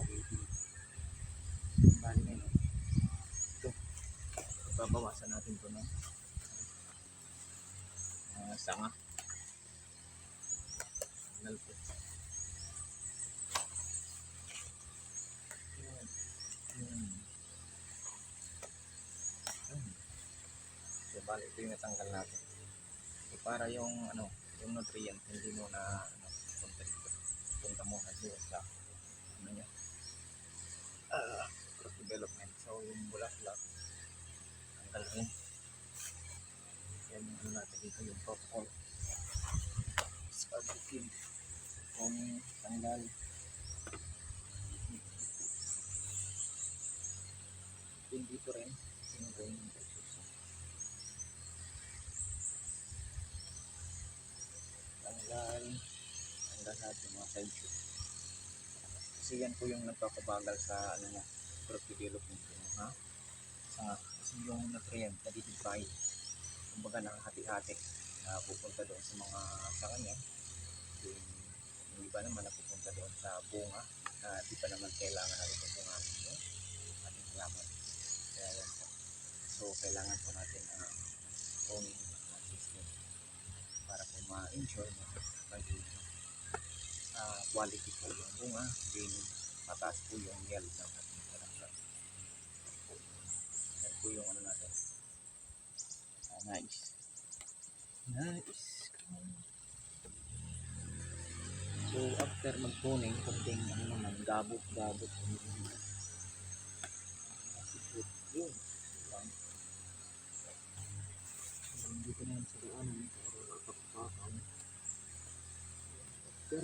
weeding. Bali na yun. Ito, babawasan natin ito ng sanga. Tanggal po. So, bali ito yung natanggal natin. So, para yung yung nutrient hindi mo na punta dito. Punta mo na doon sa niya. Crop development. So, yung bulaklak tanggal rin. Yan yung natin dito yung protocol. Scarbetin. Kung tanggal. Yung dito rin. Yung rin yung tanggal natin mga side shoot. Kasi yan po yung nagpapabagal sa crop development ha? Kasi yung nutrient na ditibay kumbaga nakahati-hati na pupunta doon sa mga sa kanya yung iba naman na pupunta doon sa bunga na di pa naman kailangan natin yung bunga nito ating halaman. Kaya yan po. So kailangan po natin owning system para po ma-ensure na maging quality po yung bunga, din mataas po yung yield ng ating production. Yan po yung natin. Nice. So after mag-pruning, kunting gabot yun. Hindi ko na yan sa daanan para kapapakaw. After